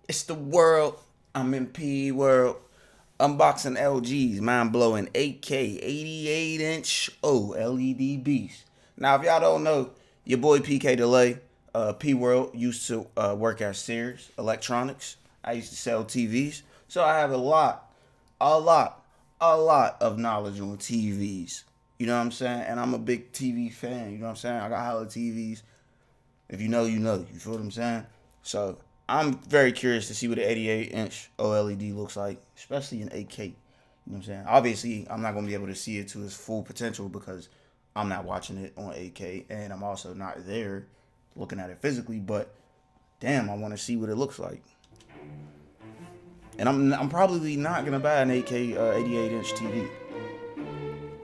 It's the world. I'm in P world. Unboxing LG's mind blowing 8K 88-inch OLED beast. Now, if y'all don't know, your boy PK Delay, P World used to work at Sears Electronics. I used to sell TVs, so I have a lot, a lot of knowledge on TVs. You know what I'm saying? And I'm a big TV fan. You know what I'm saying? I got hella TVs. If you know, you know. You feel what I'm saying? So I'm very curious to see what an 88-inch OLED looks like, especially in 8K. You know what I'm saying? Obviously, I'm not going to be able to see it to its full potential because I'm not watching it on 8K, and I'm also not there looking at it physically. But damn, I want to see what it looks like. And I'm probably not gonna buy an 8K 88-inch TV.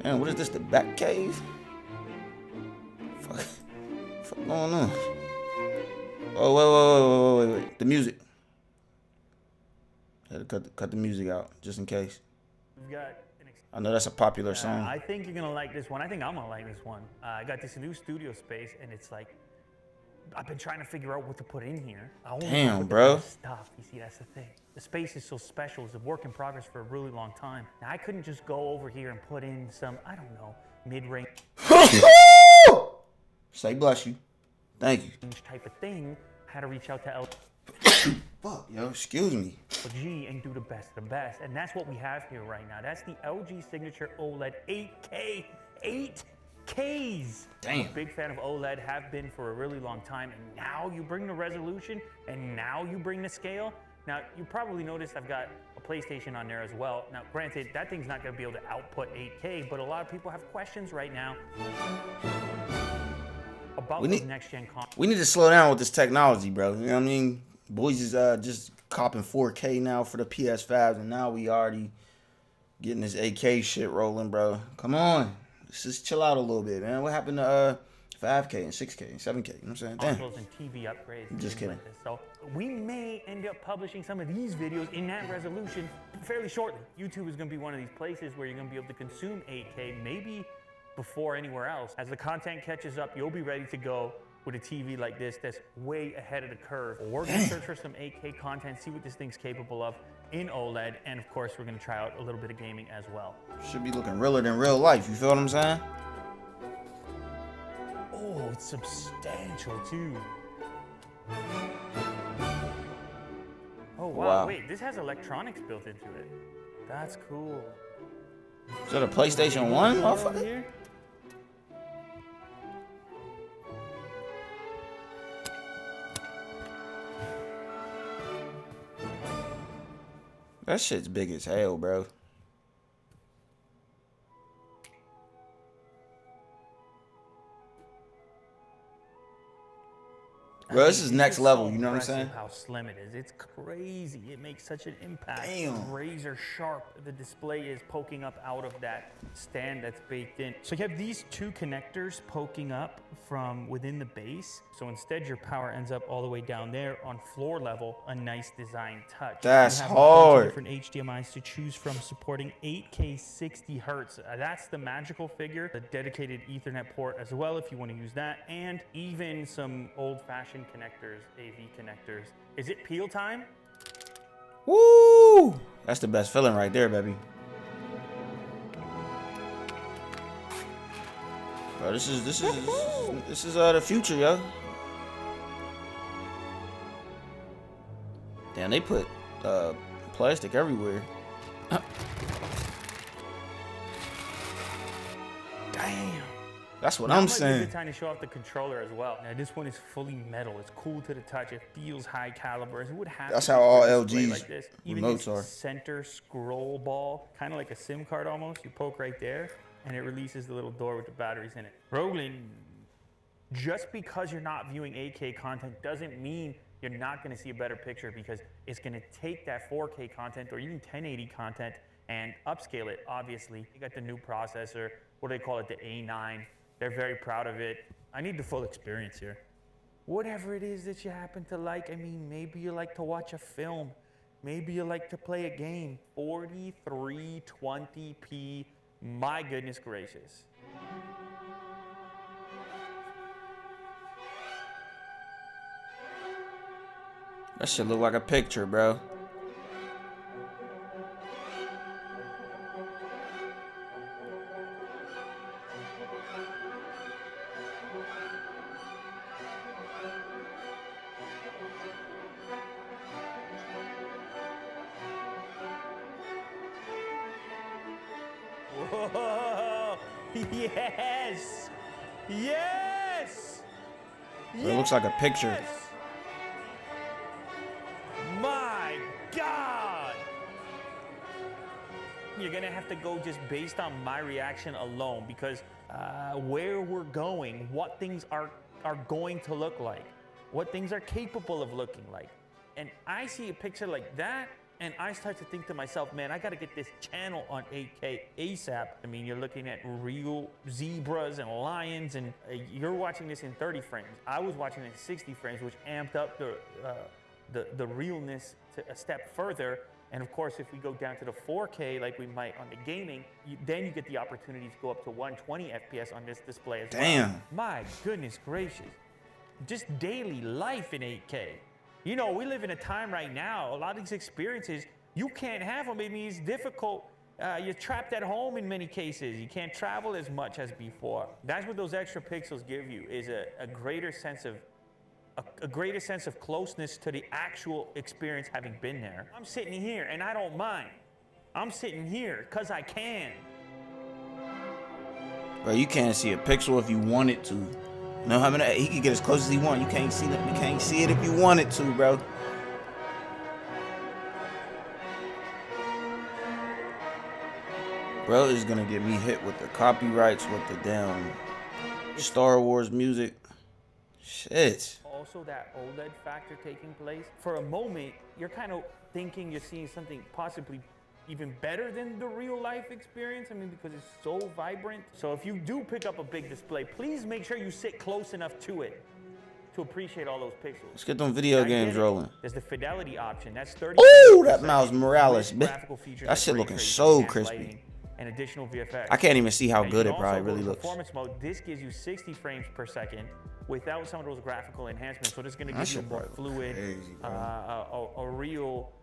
Man, what is this? The Back Cave? Fuck going on? Oh wait. The music. Had to cut the music out just in case. We've got I know that's a popular song. I think you're gonna like this one. I think I'm gonna like this one. I got this new studio space, and it's like I've been trying to figure out what to put in here. Damn, bro. Stuff. You see, that's the thing. The space is so special. It's a work in progress for a really long time. Now, I couldn't just go over here and put in some, I don't know, mid-range. Say bless you. Thank you. Type of thing. I had to reach out to Fuck, yo, excuse me. LG and do the best of the best. And that's what we have here right now. That's the LG Signature OLED 8K. 8Ks. Damn. I'm a big fan of OLED, have been for a really long time. And now you bring the resolution, and now you bring the scale. Now, you probably noticed I've got a PlayStation on there as well. Now, granted, that thing's not gonna be able to output 8K, but a lot of people have questions right now about those next-gen consoles. We need to slow down with this technology, bro. You know what I mean? Boys is just copping 4K now for the PS5s, and now we already getting this 8K shit rolling, bro. Come on. Let's just chill out a little bit, man. What happened to 5K and 6K and 7K? You know what I'm saying? Damn. Consoles and TV upgrades. I'm just kidding. Like this. So we may end up publishing some of these videos in that resolution fairly shortly. YouTube is going to be one of these places where you're going to be able to consume 8K maybe before anywhere else. As the content catches up, you'll be ready to go with a TV like this that's way ahead of the curve. We're going to search for some 8K content, see what this thing's capable of in OLED, and of course, we're going to try out a little bit of gaming as well. Should be looking realer than real life. You feel what I'm saying? Oh, it's substantial too. Oh wow, wait, this has electronics built into it. That's cool. Is that a PlayStation 1, motherfucker? That shit's big as hell, bro. Bro, this is next level, you know what I'm saying? How slim it is. It's crazy. It makes such an impact. Damn. Razor sharp the display is poking up out of that stand that's baked in. So you have these two connectors poking up from within the base. So instead your power ends up all the way down there on floor level, a nice design touch. That's you have hard. Different HDMIs to choose from supporting 8K 60 hertz. That's the magical figure. The dedicated Ethernet port as well if you want to use that, and even some old-fashioned connectors, AV connectors. Is it peel time? Woo! That's the best feeling right there, baby. Bro, this is the future, yo. Damn, they put plastic everywhere. Damn. That's what I'm saying. Might be a good time to show off the controller as well. Now this one is fully metal. It's cool to the touch. It feels high caliber. It would have. That's how all LG's like this. Even remotes this are. Center scroll ball, kind of like a SIM card almost. You poke right there, and it releases the little door with the batteries in it. Roland, just because you're not viewing 8K content doesn't mean you're not going to see a better picture, because it's going to take that 4K content or even 1080 content and upscale it. Obviously, you got the new processor. What do they call it? The A9. They're very proud of it. I need the full experience here. Whatever it is that you happen to like, I mean, maybe you like to watch a film. Maybe you like to play a game. 4320p, my goodness gracious. That shit look like a picture, bro. Whoa! Yes! Yes! It looks like a picture. Yes! My God! You're gonna have to go just based on my reaction alone, because where we're going, what things are going to look like, what things are capable of looking like. And I see a picture like that, and I start to think to myself, man, I gotta get this channel on 8K ASAP. I mean, you're looking at real zebras and lions, and you're watching this in 30 frames. I was watching it in 60 frames, which amped up the realness to a step further. And of course, if we go down to the 4K like we might on the gaming, then you get the opportunity to go up to 120 FPS on this display as well. Damn. My goodness gracious. Just daily life in 8K. You know, we live in a time right now, a lot of these experiences, you can't have them. I mean, it's difficult. You're trapped at home in many cases. You can't travel as much as before. That's what those extra pixels give you, is a greater sense of closeness to the actual experience having been there. I'm sitting here and I don't mind. I'm sitting here because I can. Bro, you can't see a pixel if you wanted to. You know how many? He can get as close as he wants. You can't see it. You can't see it if you wanted to, bro. Bro is gonna get me hit with the copyrights, with the damn Star Wars music. Shit. Also, that OLED factor taking place. For a moment, you're kind of thinking you're seeing something possibly even better than the real life experience. I mean, because it's so vibrant. So if you do pick up a big display, please make sure you sit close enough to it to appreciate all those pixels. Let's get them video games rolling. There's the fidelity option. That's 30. Ooh, that Miles Morales. That shit looking so crispy. And additional VFX. I can't even see how good it probably really looks. Performance mode, this gives you 60 frames per second without some of those graphical enhancements. So this is going to give you a more fluid, a real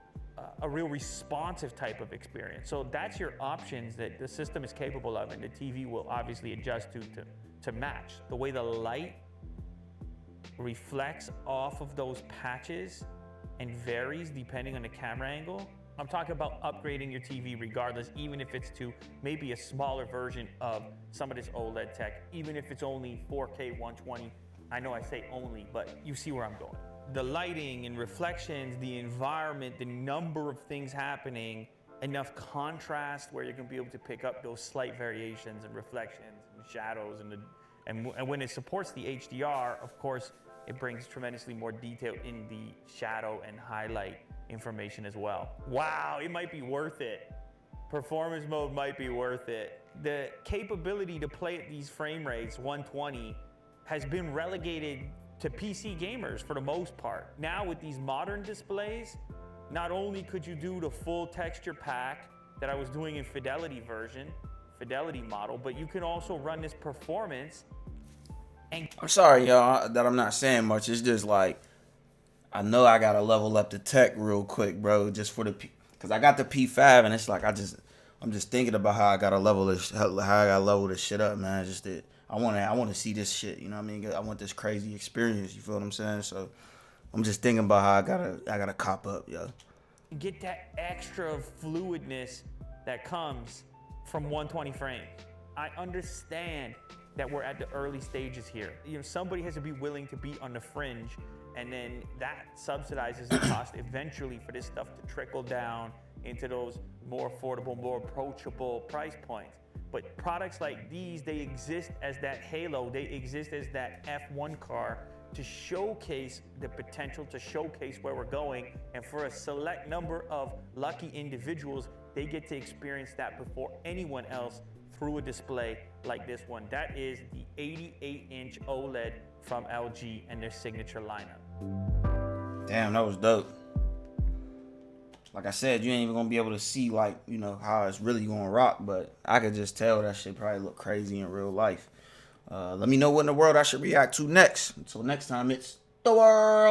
responsive type of experience. So that's your options that the system is capable of, and the TV will obviously adjust to match. The way the light reflects off of those patches and varies depending on the camera angle. I'm talking about upgrading your TV regardless, even if it's to maybe a smaller version of some of this OLED tech, even if it's only 4K 120. I know I say only, but you see where I'm going. The lighting and reflections, the environment, the number of things happening, enough contrast where you're gonna be able to pick up those slight variations and reflections and shadows, and when it supports the HDR, of course, it brings tremendously more detail in the shadow and highlight information as well. Wow, it might be worth it. Performance mode might be worth it. The capability to play at these frame rates, 120, has been relegated to PC gamers for the most part. Now with these modern displays, not only could you do the full texture pack that I was doing in fidelity model, but you can also run this performance. And I'm sorry, y'all, that I'm not saying much. It's just like, I know I gotta level up the tech real quick, bro, just for because I got the P5, and it's like I'm just thinking about how I gotta level this shit up, man. Just that I want to see this shit, you know what I mean? I want this crazy experience, you feel what I'm saying? So I'm just thinking about how I gotta cop up, yo. Get that extra fluidness that comes from 120 frames. I understand that we're at the early stages here. You know, somebody has to be willing to be on the fringe, and then that subsidizes the cost eventually for this stuff to trickle down into those more affordable, more approachable price points. But products like these, they exist as that halo, they exist as that F1 car to showcase the potential, to showcase where we're going, and for a select number of lucky individuals, they get to experience that before anyone else through a display like this one. That is the 88-inch OLED from LG and their signature lineup. Damn, that was dope. Like I said, you ain't even gonna be able to see, like, you know, how it's really gonna rock, but I could just tell that shit probably look crazy in real life. Let me know what in the world I should react to next. Until next time, it's the world.